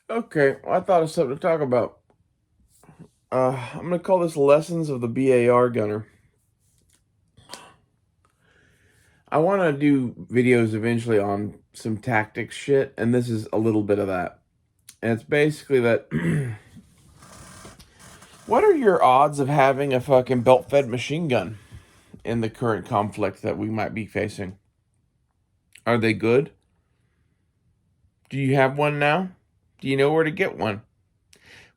Okay, well, I thought of something to talk about. I'm gonna call this Lessons of the BAR Gunner. I want to do videos eventually on some tactics shit, and this is a little bit of that. And it's basically that what are your odds of having a fucking belt fed machine gun in the current conflict that we might be facing? Are they good? Do you have one now? Do you know where to get one?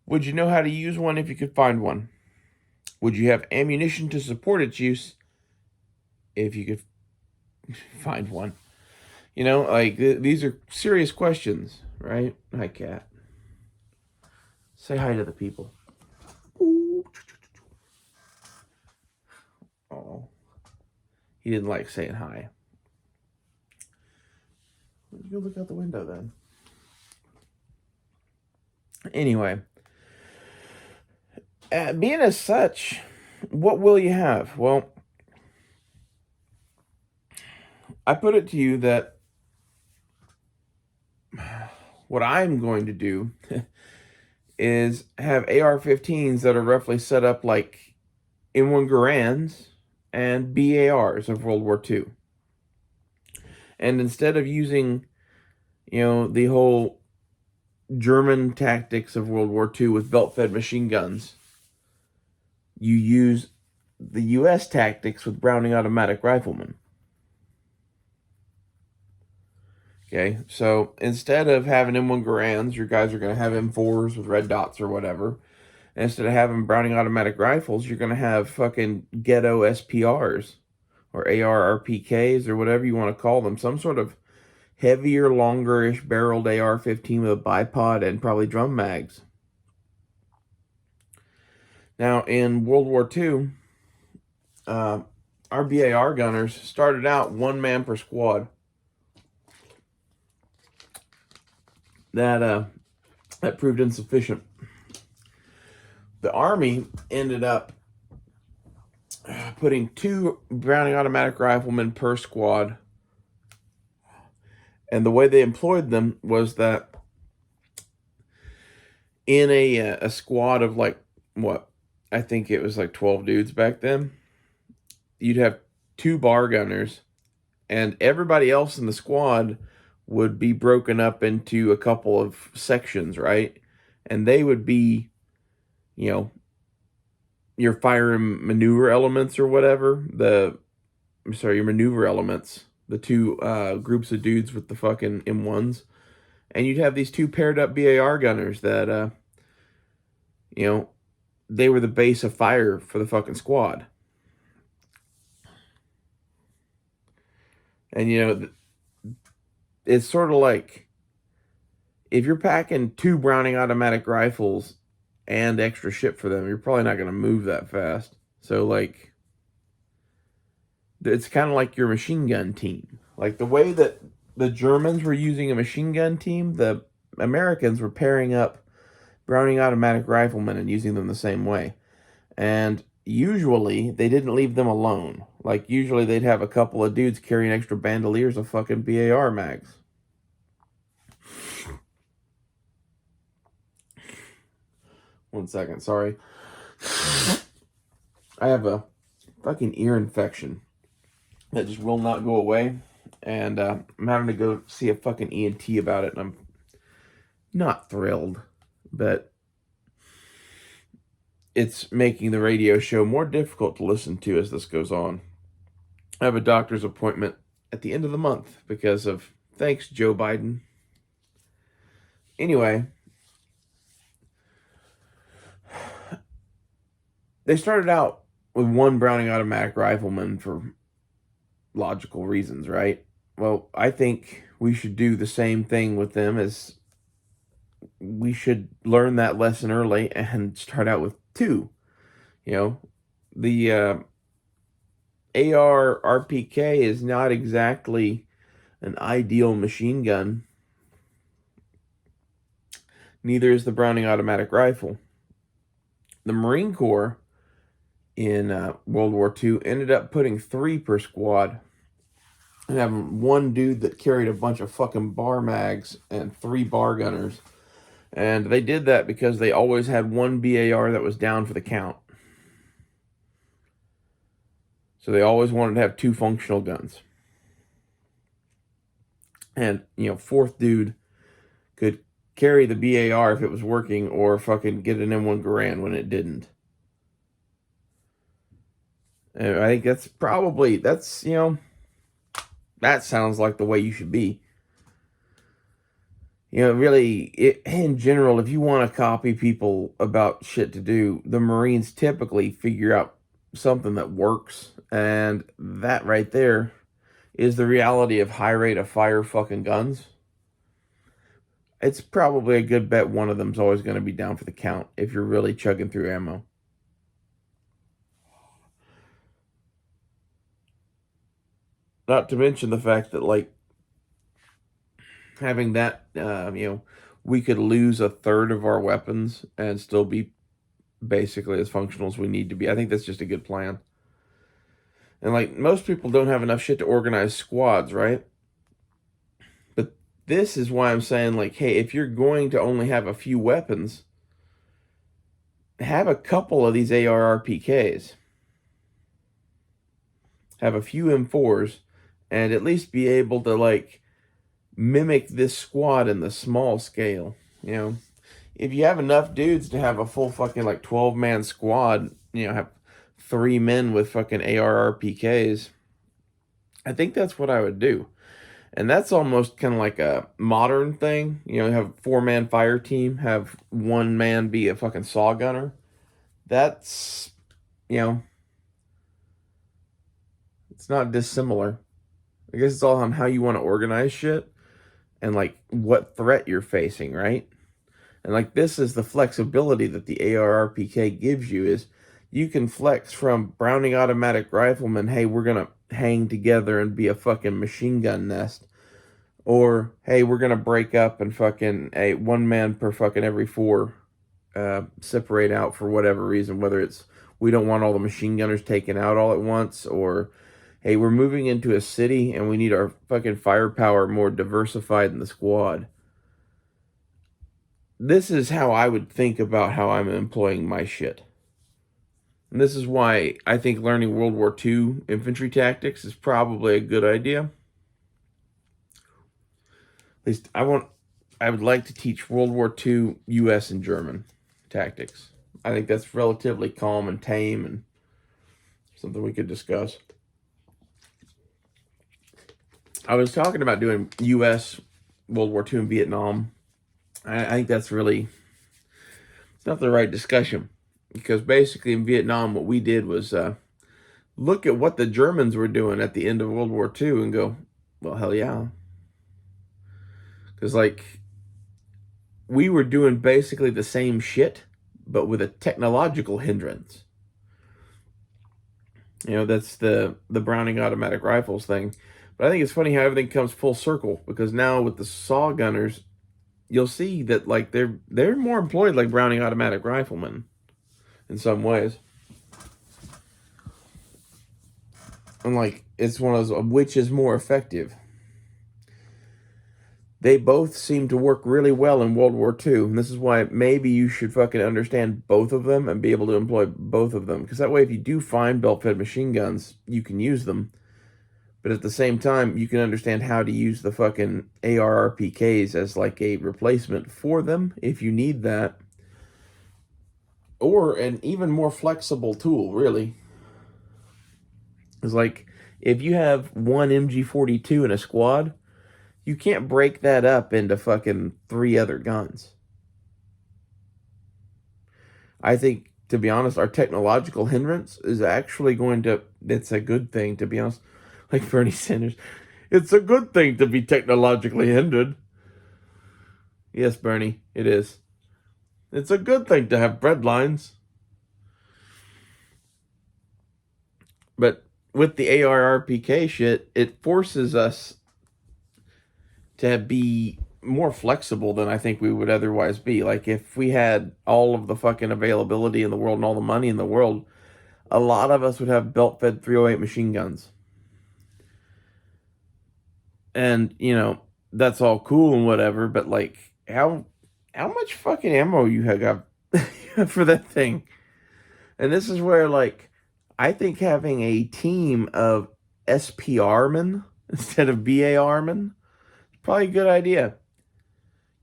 Would you know how to use one if you could find one? Would you have ammunition to support its use if you could find one? You know, like these are serious questions, right? Hi, cat. Say hi to the people. Oh, he didn't like saying hi. Let's go look out the window then. Anyway, being as such, what will you have? Well, I put it to you that what I'm going to do is have AR-15s that are roughly set up like M1 Garands and BARs of World War II. And instead of using, the whole German tactics of World War II with belt-fed machine guns, you use the U.S. tactics with Browning automatic riflemen. Okay, so instead of having M1 Garands, your guys are going to have M4s with red dots or whatever. And instead of having Browning automatic rifles, you're going to have fucking ghetto SPRs or AR-RPKs or whatever you want to call them. Some sort of heavier, longer-ish barreled AR-15 with a bipod and probably drum mags. Now, in World War II, our BAR gunners started out one man per squad. That proved insufficient. The Army ended up putting 2 Browning automatic riflemen per squad. And the way they employed them was that in a squad of like, what? I think it was like 12 dudes back then. You'd have 2 bar gunners, and everybody else in the squad would be broken up into a couple of sections, right? And they would be, you know, your fire and maneuver elements or whatever. Your maneuver elements. The 2 groups of dudes with the fucking M1s. And you'd have these 2 paired up BAR gunners that, they were the base of fire for the fucking squad. And, it's sort of like if you're packing 2 Browning automatic rifles and extra shit for them, you're probably not going to move that fast. So, like, it's kind of like your machine gun team. Like, the way that the Germans were using a machine gun team, the Americans were pairing up Browning automatic riflemen and using them the same way. And usually, they didn't leave them alone. Like, usually they'd have a couple of dudes carrying extra bandoliers of fucking BAR mags. One second, sorry. I have a fucking ear infection that just will not go away. And I'm having to go see a fucking ENT about it. And I'm not thrilled. But it's making the radio show more difficult to listen to as this goes on. I have a doctor's appointment at the end of the month because of, thanks, Joe Biden. Anyway, they started out with 1 Browning automatic rifleman for logical reasons, right? Well, I think we should do the same thing with them, as we should learn that lesson early and start out with 2. The AR RPK is not exactly an ideal machine gun. Neither is the Browning automatic rifle. The Marine Corps in World War II ended up putting 3 per squad and having 1 dude that carried a bunch of fucking bar mags and 3 bar gunners. And they did that because they always had one BAR that was down for the count. So they always wanted to have two functional guns. And, fourth dude could carry the BAR if it was working, or fucking get an M1 Garand when it didn't. And I think that sounds like the way you should be. Really, in general, if you want to copy people about shit to do, the Marines typically figure out something that works. And that right there is the reality of high rate of fire fucking guns. It's probably a good bet one of them's always going to be down for the count if you're really chugging through ammo. Not to mention the fact that, like, having that, we could lose a third of our weapons and still be basically as functional as we need to be. I think that's just a good plan. And, like, most people don't have enough shit to organize squads, right? But this is why I'm saying, like, hey, if you're going to only have a few weapons, have a couple of these ar15s. Have a few M4s, and at least be able to, like, mimic this squad in the small scale. If you have enough dudes to have a full fucking, like, 12-man squad, have 3 men with fucking ARRPKs, I think that's what I would do. And that's almost kind of like a modern thing. Have a 4-man fire team, have 1 man be a fucking saw gunner. That's, it's not dissimilar. I guess it's all on how you want to organize shit and, like, what threat you're facing, right? And, like, this is the flexibility that the ARRPK gives you, is you can flex from Browning automatic rifleman, hey, we're going to hang together and be a fucking machine gun nest. Or, hey, we're going to break up and fucking, 1 man per fucking every 4 separate out for whatever reason, whether it's we don't want all the machine gunners taken out all at once, or hey, we're moving into a city and we need our fucking firepower more diversified in the squad. This is how I would think about how I'm employing my shit. And this is why I think learning World War II infantry tactics is probably a good idea. At least I would like to teach World War II US and German tactics. I think that's relatively calm and tame and something we could discuss. I was talking about doing US World War II and Vietnam. I think that's really, it's not the right discussion, because basically in Vietnam what we did was look at what the Germans were doing at the end of World War II and go, well, hell yeah. Because, like, we were doing basically the same shit, but with a technological hindrance. That's the Browning automatic rifles thing. But I think it's funny how everything comes full circle, because now with the saw gunners, you'll see that, like, they're more employed like Browning automatic riflemen in some ways. And, like, it's one of those, which is more effective. They both seem to work really well in World War II, and this is why maybe you should fucking understand both of them and be able to employ both of them. Because that way, if you do find belt-fed machine guns, you can use them. But at the same time, you can understand how to use the fucking ARRPKs as, like, a replacement for them if you need that. Or an even more flexible tool, really. It's like, if you have one MG42 in a squad, you can't break that up into fucking 3 other guns. I think, to be honest, our technological hindrance is actually it's a good thing, to be honest. Like Bernie Sanders, it's a good thing to be technologically hindered. Yes, Bernie, it is. It's a good thing to have bread lines. But with the ARRPK shit, it forces us to be more flexible than I think we would otherwise be. Like, if we had all of the fucking availability in the world and all the money in the world, a lot of us would have belt-fed 308 machine guns. And, that's all cool and whatever, but, like, how how much fucking ammo you have got for that thing? And this is where, like, I think having a team of SPR men instead of BAR men is probably a good idea.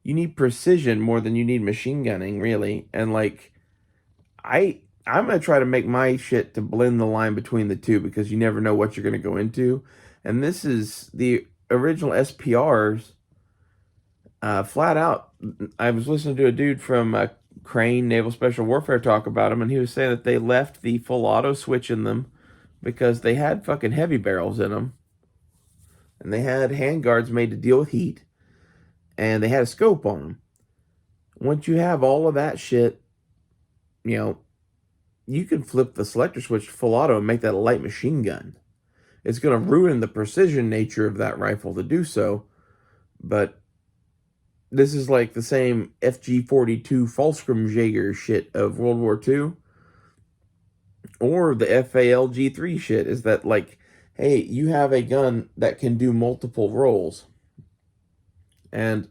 You need precision more than you need machine gunning, really. And like, I'm gonna try to make my shit to blend the line between the two because you never know what you're gonna go into. And this is the original SPRs, flat out. I was listening to a dude from Crane Naval Special Warfare talk about them, and he was saying that they left the full auto switch in them because they had fucking heavy barrels in them, and they had handguards made to deal with heat, and they had a scope on them. Once you have all of that shit, you know, you can flip the selector switch to full auto and make that a light machine gun. It's going to ruin the precision nature of that rifle to do so, but this is like the same FG-42 Fallschirmjäger shit of World War II, or the FALG-3 shit, is that like, hey, you have a gun that can do multiple roles. And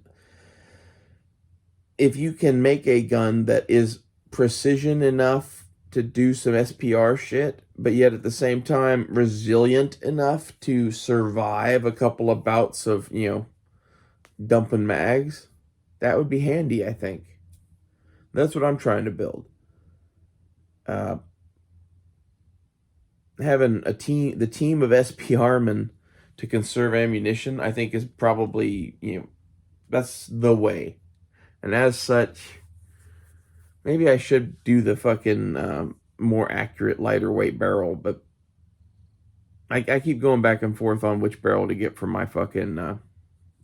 if you can make a gun that is precision enough to do some SPR shit, but yet at the same time resilient enough to survive a couple of bouts of, dumping mags, that would be handy, I think. That's what I'm trying to build. Having the team of SPR men to conserve ammunition, I think is probably, that's the way. And as such, maybe I should do the fucking more accurate, lighter weight barrel, but I keep going back and forth on which barrel to get for my fucking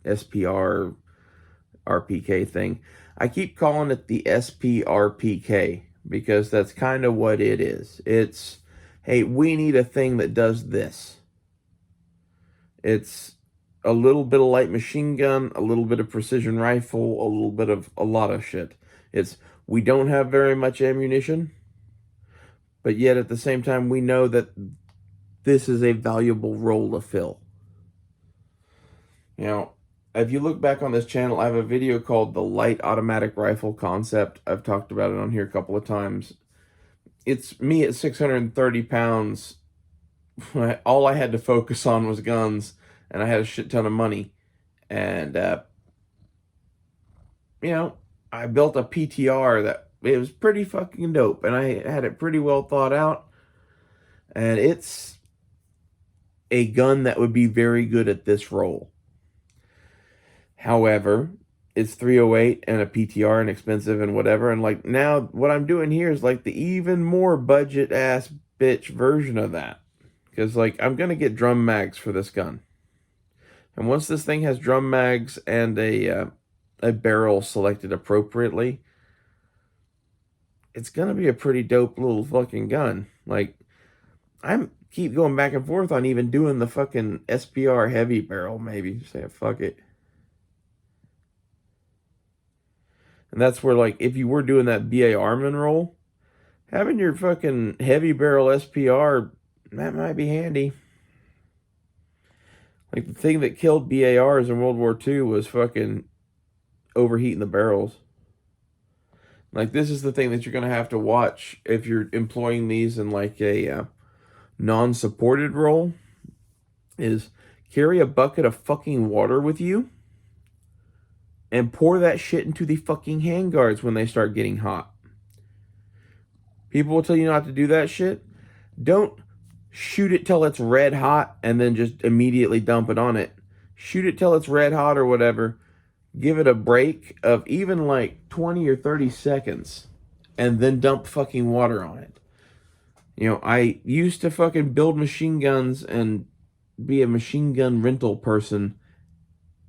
SPR RPK thing. I keep calling it the SPRPK because that's kind of what it is. It's, hey, we need a thing that does this. It's a little bit of light machine gun, a little bit of precision rifle, a little bit of a lot of shit. It's, we don't have very much ammunition, but yet at the same time we know that this is a valuable role to fill. If you look back on this channel, I have a video called The Light Automatic Rifle Concept. I've talked about it on here a couple of times. It's me at 630 pounds. All I had to focus on was guns, and I had a shit ton of money. And, I built a PTR that it was pretty fucking dope, and I had it pretty well thought out. And it's a gun that would be very good at this role. However, it's 308 and a PTR and expensive and whatever. And like now what I'm doing here is like the even more budget ass bitch version of that. Because like I'm going to get drum mags for this gun. And once this thing has drum mags and a barrel selected appropriately, it's going to be a pretty dope little fucking gun. Like I'm keep going back and forth on even doing the fucking SPR heavy barrel maybe. Say fuck it. And that's where, like, if you were doing that BA Armin roll, having your fucking heavy barrel SPR, that might be handy. Like, the thing that killed BARs in World War II was fucking overheating the barrels. Like, this is the thing that you're going to have to watch if you're employing these in, like, a non-supported role, is carry a bucket of fucking water with you and pour that shit into the fucking handguards when they start getting hot. People will tell you not to do that shit. Don't shoot it till it's red hot and then just immediately dump it on it. Shoot it till it's red hot or whatever. Give it a break of even like 20 or 30 seconds and then dump fucking water on it. I used to fucking build machine guns and be a machine gun rental person,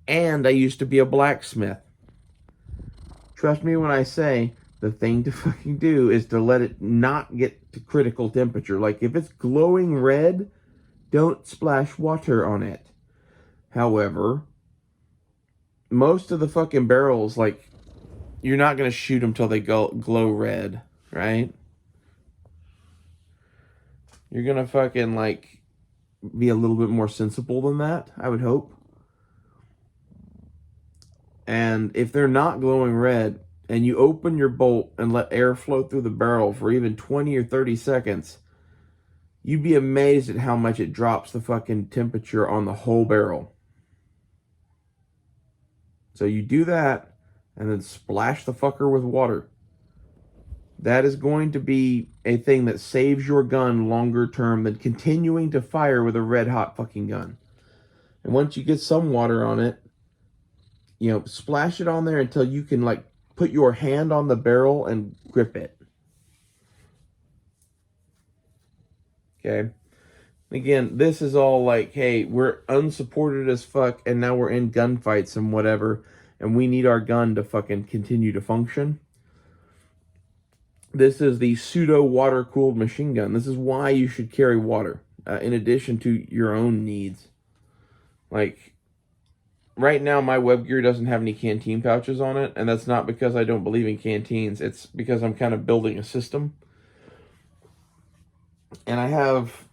and I used to be a blacksmith. Trust me when I say the thing to fucking do is to let it not get to critical temperature. Like, if it's glowing red, don't splash water on it. However, most of the fucking barrels, like, you're not going to shoot them till they glow red, right? You're going to fucking, like, be a little bit more sensible than that, I would hope. And if they're not glowing red and you open your bolt and let air flow through the barrel for even 20 or 30 seconds, you'd be amazed at how much it drops the fucking temperature on the whole barrel. So you do that, and then splash the fucker with water. That is going to be a thing that saves your gun longer term than continuing to fire with a red hot fucking gun. And once you get some water on it, you know, splash it on there until you can like put your hand on the barrel and grip it. Okay. Again, this is all like, hey, we're unsupported as fuck, and now we're in gunfights and whatever, and we need our gun to fucking continue to function. This is the pseudo water-cooled machine gun. This is why you should carry water, in addition to your own needs. Like, right now, my web gear doesn't have any canteen pouches on it, and that's not because I don't believe in canteens. It's because I'm kind of building a system. And I have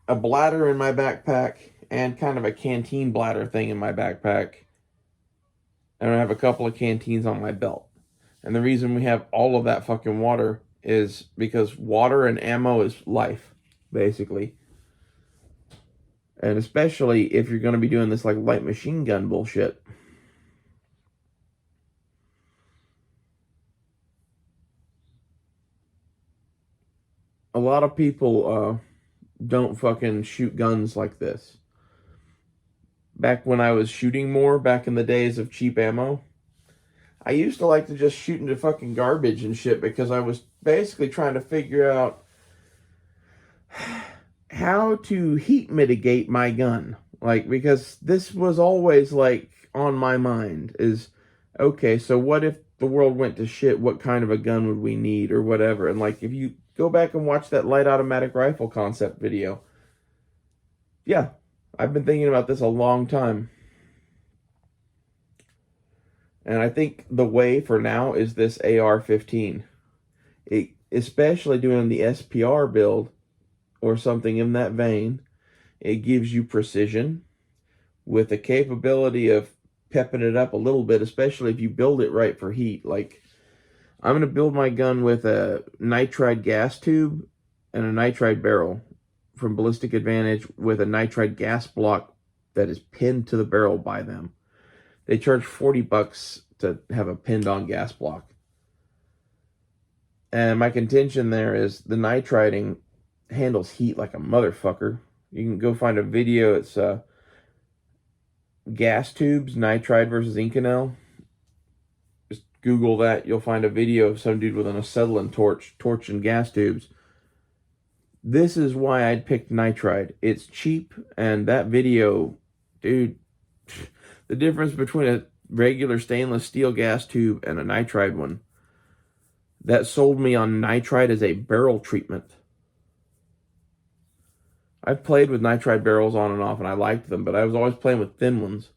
a bladder in my backpack and kind of a canteen bladder thing in my backpack. And I have a couple of canteens on my belt. And the reason we have all of that fucking water is because water and ammo is life, basically. And especially if you're going to be doing this like light machine gun bullshit. A lot of people don't fucking shoot guns like this. Back when I was shooting more, back in the days of cheap ammo, I used to like to just shoot into fucking garbage and shit because I was basically trying to figure out how to heat mitigate my gun. Like, because this was always like on my mind is, okay, so what if the world went to shit? What kind of a gun would we need or whatever? And like, if you go back and watch that light automatic rifle concept video, yeah, I've been thinking about this a long time. And I think the way for now is this AR-15. Especially doing the SPR build or something in that vein, it gives you precision with the capability of pepping it up a little bit, especially if you build it right for heat. Like, I'm going to build my gun with a nitride gas tube and a nitride barrel from Ballistic Advantage with a nitride gas block that is pinned to the barrel by them. They charge $40 to have a pinned on gas block. And my contention there is the nitriding handles heat like a motherfucker. You can go find a video. It's gas tubes, nitride versus Inconel. Just Google that. You'll find a video of some dude with an acetylene torching gas tubes. This is why I'd picked nitride. It's cheap, and that video, dude, the difference between a regular stainless steel gas tube and a nitride one, that sold me on nitride as a barrel treatment. I've played with nitride barrels on and off, and I liked them, but I was always playing with thin ones.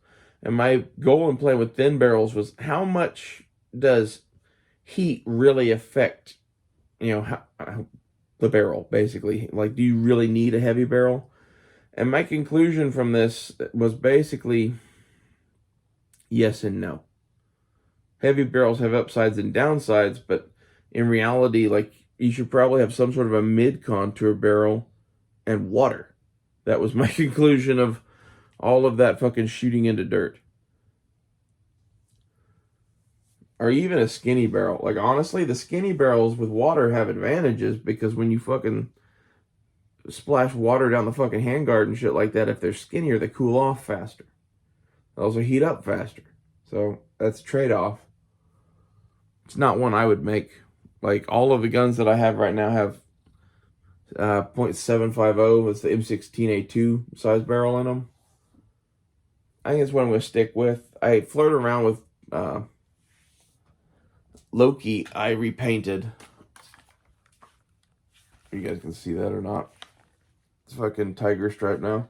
And my goal in playing with thin barrels was, how much does heat really affect, you know, how the barrel, basically? Like, do you really need a heavy barrel? And my conclusion from this was basically yes and no. Heavy barrels have upsides and downsides, but in reality, like, you should probably have some sort of a mid-contour barrel and water. That was my conclusion of all of that fucking shooting into dirt. Or even a skinny barrel. Like, honestly, the skinny barrels with water have advantages, because when you fucking splash water down the fucking handguard and shit like that, if they're skinnier, they cool off faster. They also heat up faster. So that's a trade-off. It's not one I would make. Like, all of the guns that I have right now have .750. It's the M16A2 size barrel in them. I think it's what I'm going to stick with. I flirt around with Loki. I repainted. You guys can see that or not. It's fucking tiger stripe now.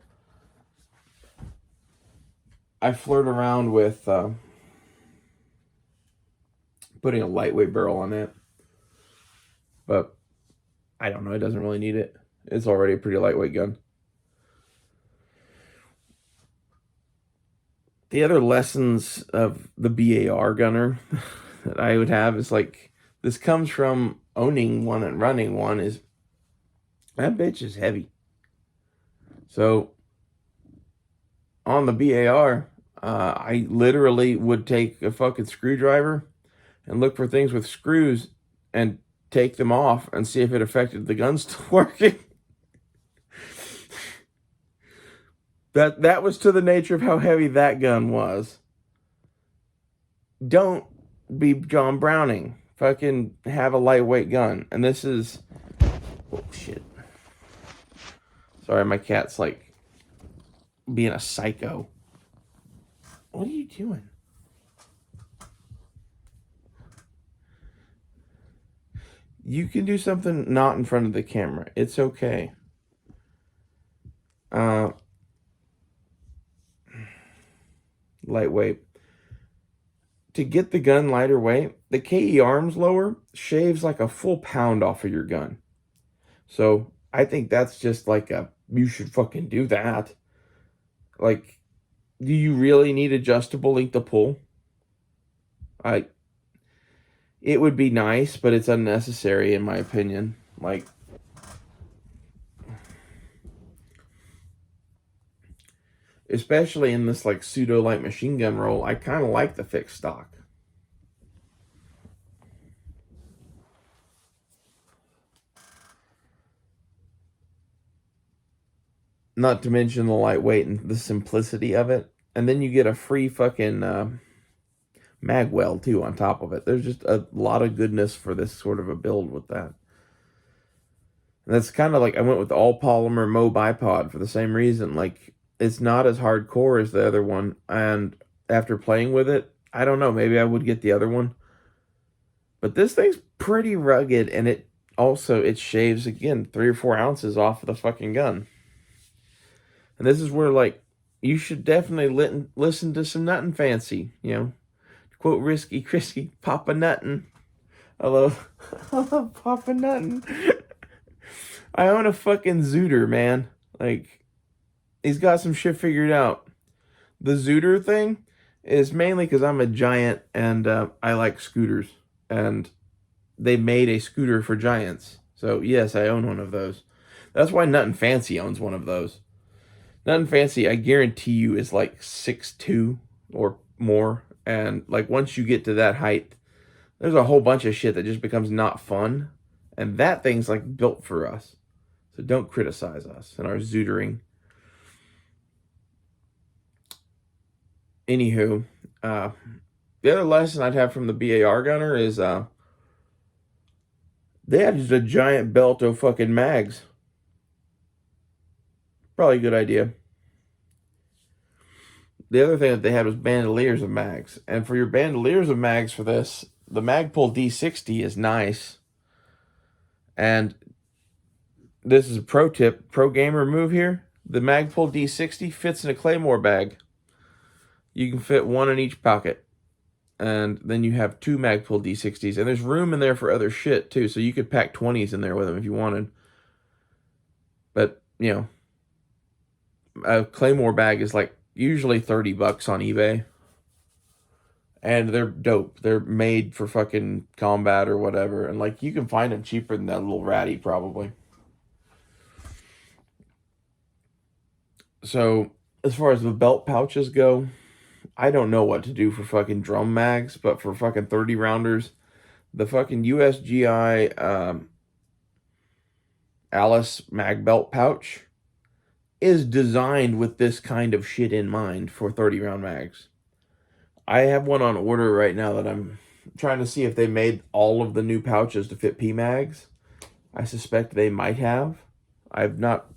I flirt around with putting a lightweight barrel on it. But I don't know, it doesn't really need it. It's already a pretty lightweight gun. The other lessons of the BAR gunner that I would have is like, this comes from owning one and running one, is that bitch is heavy. So on the BAR, I literally would take a fucking screwdriver and look for things with screws and take them off and see if it affected the gun still working. That was to the nature of how heavy that gun was. Don't be John Browning. Fucking have a lightweight gun. And this is... Oh, shit. Sorry, my cat's like being a psycho. What are you doing? You can do something not in front of the camera. It's okay. Lightweight. To get the gun lighter weight, the KE arms lower shaves like a full pound off of your gun. So I think that's just like you should fucking do that. Like, do you really need adjustable length to pull? It would be nice, but it's unnecessary in my opinion. Like, especially in this like pseudo light machine gun roll, I kind of like the fixed stock. Not to mention the lightweight and the simplicity of it. And then you get a free fucking mag weld too on top of it. There's just a lot of goodness for this sort of a build with that. And that's kind of like, I went with the all polymer Mo bipod for the same reason. Like, it's not as hardcore as the other one. And after playing with it, I don't know, maybe I would get the other one. But this thing's pretty rugged, and it shaves, again, 3 or 4 ounces off of the fucking gun. And this is where, like, you should definitely listen to some Nuttin' Fancy, you know. Quote Risky Chrisky, Papa Nuttin'. I love Papa Nuttin'. I own a fucking Zooter, man. Like, he's got some shit figured out. The Zooter thing is mainly because I'm a giant and I like scooters. And they made a scooter for giants. So, yes, I own one of those. That's why Nuttin' Fancy owns one of those. Nuttin' Fancy, I guarantee you, is like 6'2" or more. And, like, once you get to that height, there's a whole bunch of shit that just becomes not fun. And that thing's, like, built for us. So don't criticize us and our zootering. Anywho, the other lesson I'd have from the BAR gunner is they had just a giant belt of fucking mags. Probably a good idea. The other thing that they had was bandoliers of mags. And for your bandoliers of mags for this, the Magpul D60 is nice. And this is a pro tip, pro gamer move here. The Magpul D60 fits in a Claymore bag. You can fit one in each pocket. And then you have 2 Magpul D60s. And there's room in there for other shit, too. So you could pack 20s in there with them if you wanted. But, you know, a Claymore bag is like usually $30 on eBay. And they're dope. They're made for fucking combat or whatever. And, like, you can find them cheaper than that little ratty, probably. So, as far as the belt pouches go, I don't know what to do for fucking drum mags, but for fucking 30 rounders, the fucking USGI Alice mag belt pouch is designed with this kind of shit in mind for 30 round mags. I have one on order right now that I'm trying to see if they made all of the new pouches to fit PMags. I suspect they might have. I've not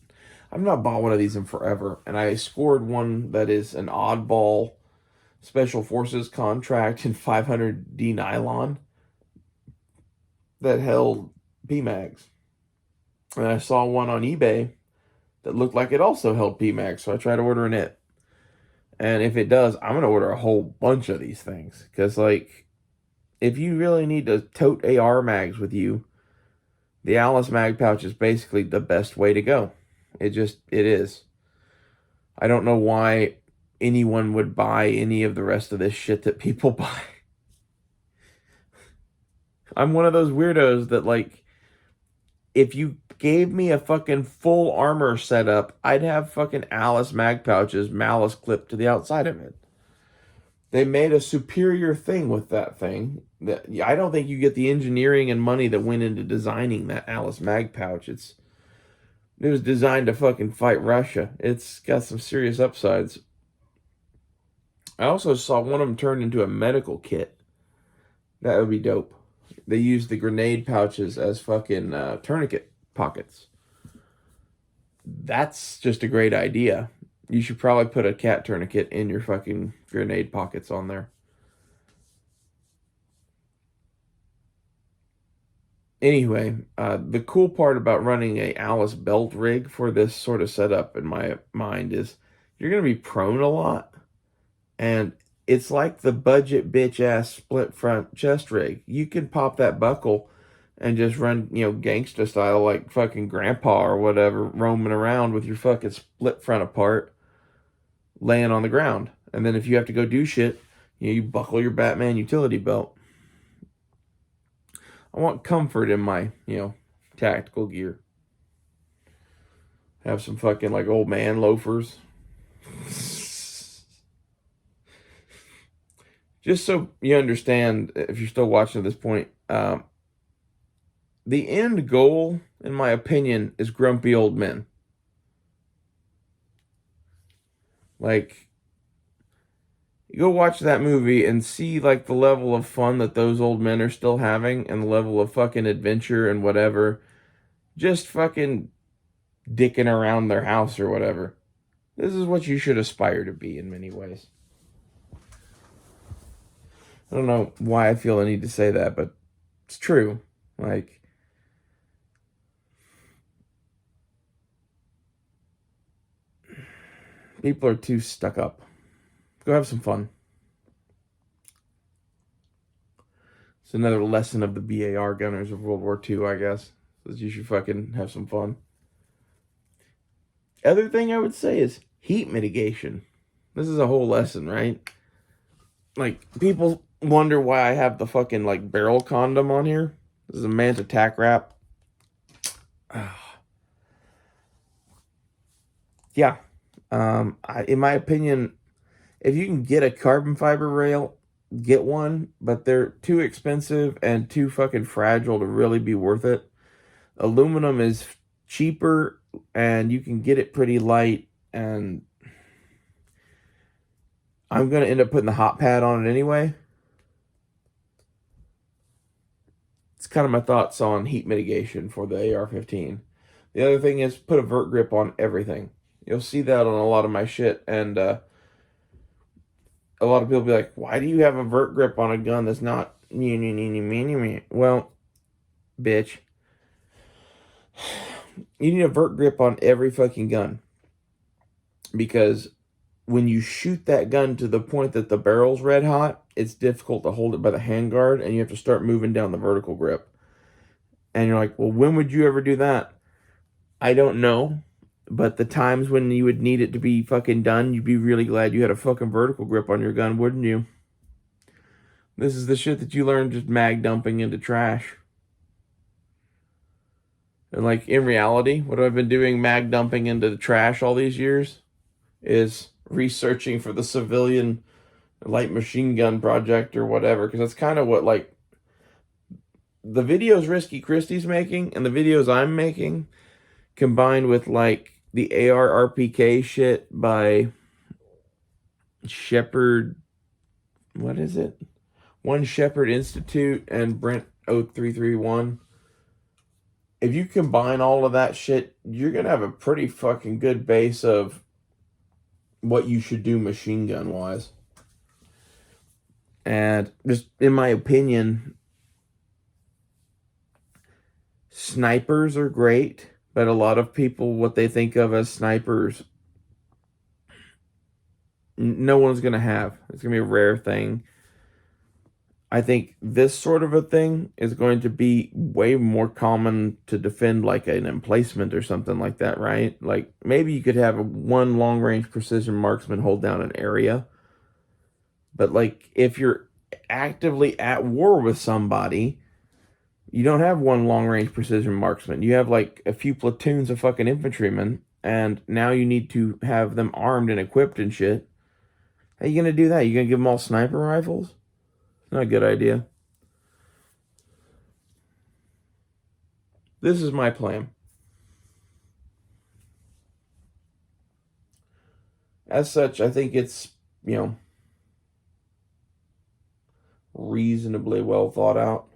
bought one of these in forever, and I scored one that is an oddball Special Forces contract in 500D nylon that held PMags. And I saw one on eBay that looked like it also held PMags, so I tried ordering it. And if it does, I'm going to order a whole bunch of these things. Because, like, if you really need to tote AR mags with you, the Alice mag pouch is basically the best way to go. It is. I don't know why anyone would buy any of the rest of this shit that people buy. I'm one of those weirdos that, like, if you gave me a fucking full armor setup, I'd have fucking Alice mag pouches, malice clipped to the outside of it. They made a superior thing with that thing. That I don't think you get the engineering and money that went into designing that Alice mag pouch. It was designed to fucking fight Russia. It's got some serious upsides. I also saw one of them turned into a medical kit. That would be dope. They used the grenade pouches as fucking tourniquet pockets. That's just a great idea. You should probably put a cat tourniquet in your fucking grenade pockets on there. Anyway, the cool part about running a Alice belt rig for this sort of setup in my mind is you're going to be prone a lot. And it's like the budget bitch ass split front chest rig. You can pop that buckle and just run, gangsta style like fucking grandpa or whatever, roaming around with your fucking split front apart, laying on the ground. And then if you have to go do shit, you buckle your Batman utility belt. I want comfort in my, tactical gear. Have some fucking like old man loafers. Just so you understand, if you're still watching at this point, the end goal, in my opinion, is grumpy old men. Like, you go watch that movie and see, like, the level of fun that those old men are still having and the level of fucking adventure and whatever. Just fucking dicking around their house or whatever. This is what you should aspire to be in many ways. I don't know why I feel I need to say that, but it's true. Like, people are too stuck up. Go have some fun. It's another lesson of the BAR gunners of World War II, I guess. Is you should fucking have some fun. Other thing I would say is heat mitigation. This is a whole lesson, right? Like, people wonder why I have the fucking, like, barrel condom on here. This is a Manta tack wrap. Yeah. In my opinion, if you can get a carbon fiber rail, get one, but they're too expensive and too fucking fragile to really be worth it. Aluminum is cheaper and you can get it pretty light, and I'm going to end up putting the hot pad on it anyway. It's kind of my thoughts on heat mitigation for the AR-15. The other thing is put a vert grip on everything. You'll see that on a lot of my shit, and a lot of people be like, why do you have a vert grip on a gun that's not... Well, bitch. You need a vert grip on every fucking gun. Because when you shoot that gun to the point that the barrel's red hot, it's difficult to hold it by the handguard, and you have to start moving down the vertical grip. And you're like, well, when would you ever do that? I don't know. But the times when you would need it to be fucking done, you'd be really glad you had a fucking vertical grip on your gun, wouldn't you? This is the shit that you learn just mag dumping into trash. And like, in reality, what I've been doing mag dumping into the trash all these years is researching for the civilian light machine gun project or whatever. Because that's kind of what, like, the videos Risky Christie's making and the videos I'm making, combined with, like, the ar15 shit by Shepherd, what is it? One Shepherd Institute and Brent 0331. If you combine all of that shit, you're going to have a pretty fucking good base of what you should do machine gun wise. And just in my opinion, snipers are great, but a lot of people, what they think of as snipers, no one's going to have. It's going to be a rare thing. I think this sort of a thing is going to be way more common to defend like an emplacement or something like that, right? Like, maybe you could have one long-range precision marksman hold down an area. But, like, if you're actively at war with somebody, You don't have one long-range precision marksman. You have like a few platoons of fucking infantrymen, and now you need to have them armed and equipped and shit. How you gonna do that? You gonna give them all sniper rifles? Not a good idea. This is my plan. As such, I think it's, reasonably well thought out.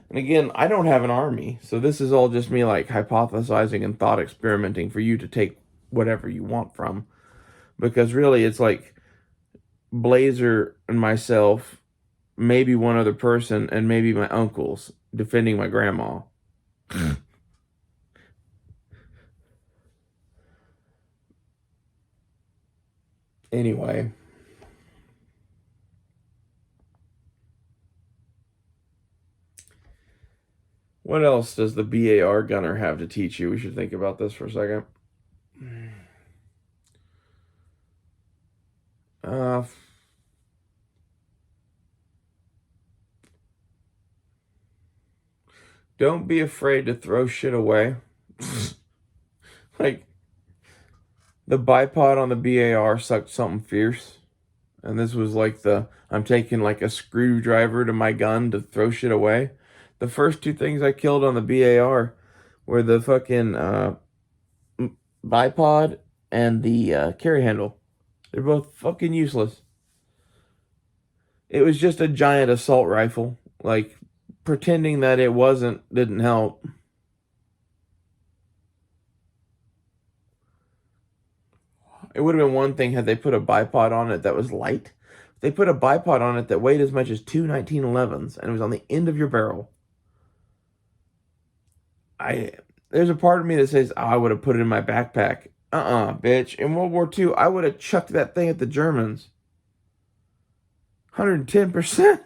And again, I don't have an army, so this is all just me like hypothesizing and thought experimenting for you to take whatever you want from. Because really, it's like Blazer and myself, maybe one other person, and maybe my uncles defending my grandma. Anyway. What else does the BAR gunner have to teach you? We should think about this for a second. Uh, don't be afraid to throw shit away. Like, the bipod on the BAR sucked something fierce. And this was like I'm taking like a screwdriver to my gun to throw shit away. The first two things I killed on the BAR were the fucking bipod and the carry handle. They're both fucking useless. It was just a giant assault rifle. Like, pretending that it wasn't didn't help. It would have been one thing had they put a bipod on it that was light. They put a bipod on it that weighed as much as two 1911s, and it was on the end of your barrel. There's a part of me that says, oh, I would have put it in my backpack. Bitch. In World War II, I would have chucked that thing at the Germans. 110%.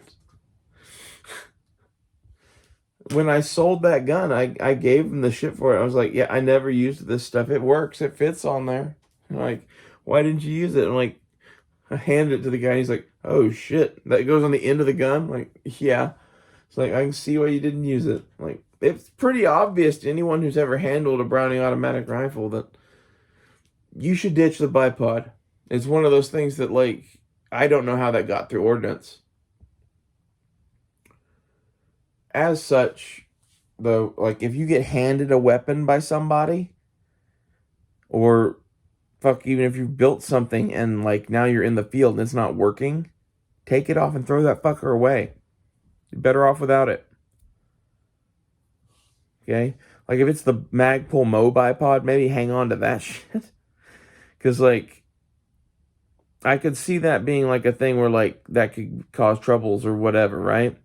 When I sold that gun, I gave them the shit for it. I was like, yeah, I never used this stuff. It works. It fits on there. I'm like, why didn't you use it? I'm like, I handed it to the guy. And he's like, oh shit, that goes on the end of the gun. I'm like, yeah. It's like, I can see why you didn't use it. I'm like, it's pretty obvious to anyone who's ever handled a Browning automatic rifle that you should ditch the bipod. It's one of those things that, like, I don't know how that got through ordnance. As such, though, like, if you get handed a weapon by somebody, or fuck, even if you've built something and like now you're in the field and it's not working, take it off and throw that fucker away. You're better off without it. Okay? Like, if it's the Magpul Mo bipod, maybe hang on to that shit. Because, like, I could see that being like a thing where, like, that could cause troubles or whatever, right?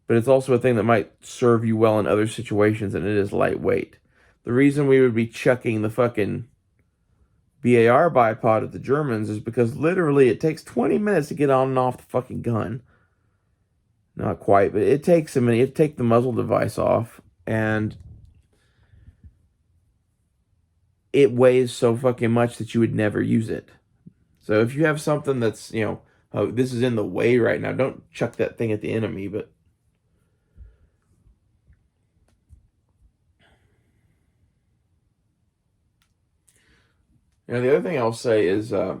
But it's also a thing that might serve you well in other situations, and it is lightweight. The reason we would be chucking the fucking BAR bipod at the Germans is because literally it takes 20 minutes to get on and off the fucking gun. Not quite, but it takes a minute. You have to take the muzzle device off, and it weighs so fucking much that you would never use it. So if you have something that's, oh, this is in the way right now, don't chuck that thing at the enemy, but the other thing I'll say is I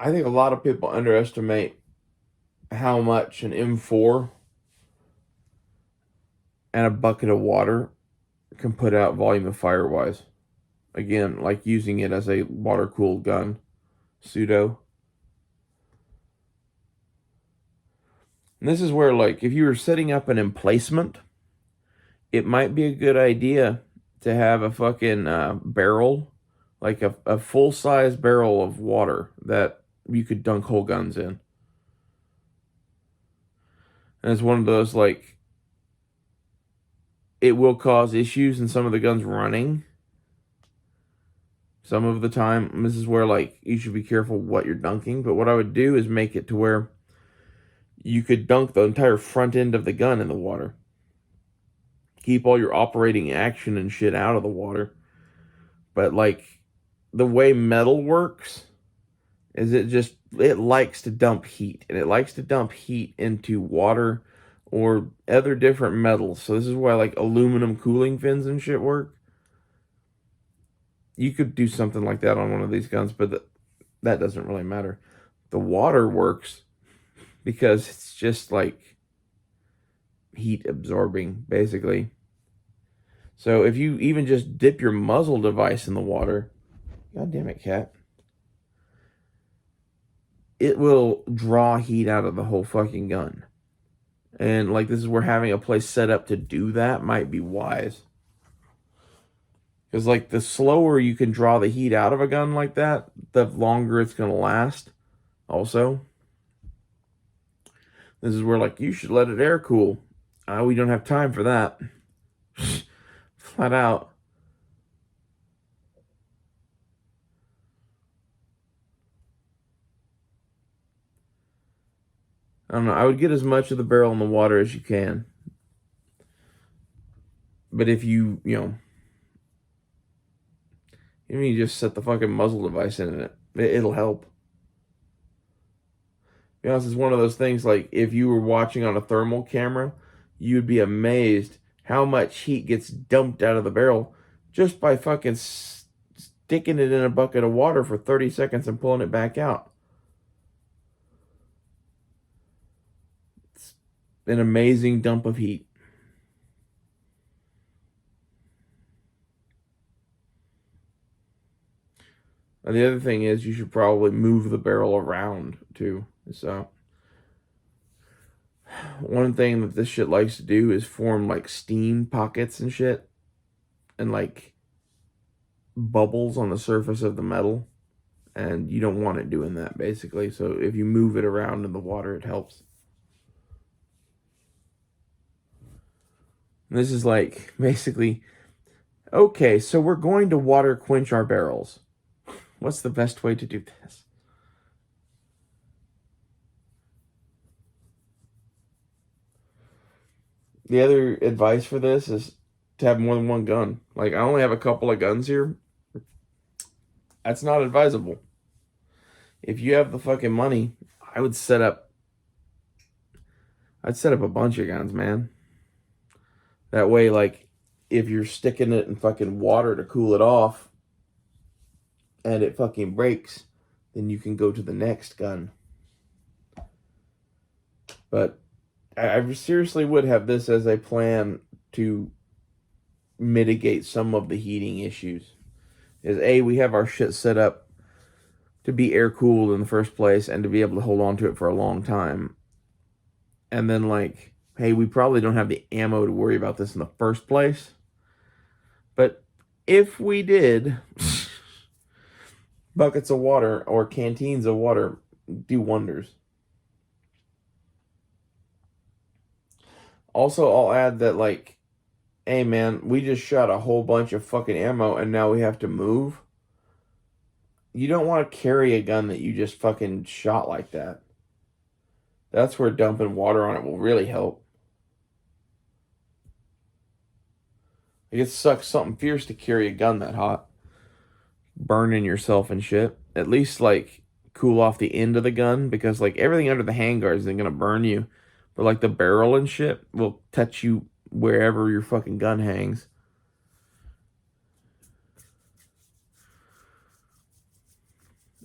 think a lot of people underestimate how much an M4 and a bucket of water can put out volume of fire wise. Again, like using it as a water cooled gun, pseudo. And this is where, like, if you were setting up an emplacement, it might be a good idea to have a fucking barrel, like a full size barrel of water that you could dunk whole guns in. And it's one of those, like, it will cause issues in some of the guns running. Some of the time, this is where, like, you should be careful what you're dunking. But what I would do is make it to where you could dunk the entire front end of the gun in the water. Keep all your operating action and shit out of the water. But, like, the way metal works is it likes to dump heat. And it likes to dump heat into water or other different metals. So this is why like aluminum cooling fins and shit work. You could do something like that on one of these guns, but that doesn't really matter. The water works because it's just like heat absorbing, basically. So if you even just dip your muzzle device in the water, god damn it, cat, it will draw heat out of the whole fucking gun. And like this is where having a place set up to do that might be wise. Because like the slower you can draw the heat out of a gun like that, the longer it's going to last. Also, this is where like you should let it air cool. We don't have time for that. Flat out. I don't know. I would get as much of the barrel in the water as you can. But if you just set the fucking muzzle device in it, it'll help. To be honest, it's one of those things like if you were watching on a thermal camera, you'd be amazed how much heat gets dumped out of the barrel just by fucking sticking it in a bucket of water for 30 seconds and pulling it back out. It's an amazing dump of heat. And the other thing is you should probably move the barrel around too. So one thing that this shit likes to do is form like steam pockets and shit and like bubbles on the surface of the metal, and you don't want it doing that basically. So if you move it around in the water, it helps. And this is like basically, okay, so we're going to water quench our barrels. What's the best way to do this? The other advice for this is to have more than one gun. Like I only have a couple of guns here. That's not advisable. If you have the fucking money, I'd set up a bunch of guns, man. That way, like, if you're sticking it in fucking water to cool it off and it fucking breaks, then you can go to the next gun. But I seriously would have this as a plan to mitigate some of the heating issues. Is A, we have our shit set up to be air cooled in the first place and to be able to hold on to it for a long time. And then like, hey, we probably don't have the ammo to worry about this in the first place. But if we did, buckets of water or canteens of water do wonders. Also, I'll add that like, hey man, we just shot a whole bunch of fucking ammo and now we have to move. You don't want to carry a gun that you just fucking shot like that. That's where dumping water on it will really help. It sucks something fierce to carry a gun that hot. Burning yourself and shit. At least like cool off the end of the gun, because like everything under the handguard isn't gonna burn you. But like the barrel and shit will touch you wherever your fucking gun hangs.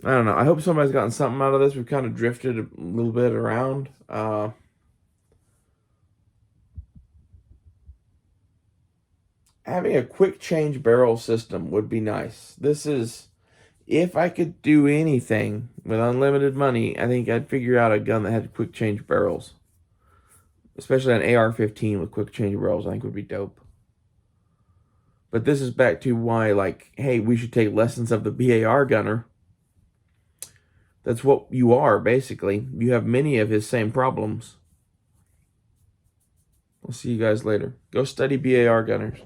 I don't know. I hope somebody's gotten something out of this. We've kind of drifted a little bit around. Having a quick change barrel system would be nice. This is, if I could do anything with unlimited money, I think I'd figure out a gun that had quick change barrels. Especially an AR-15 with quick change barrels, I think would be dope. But this is back to why, like, hey, we should take lessons of the BAR gunner. That's what you are, basically. You have many of his same problems. I'll see you guys later. Go study BAR gunners.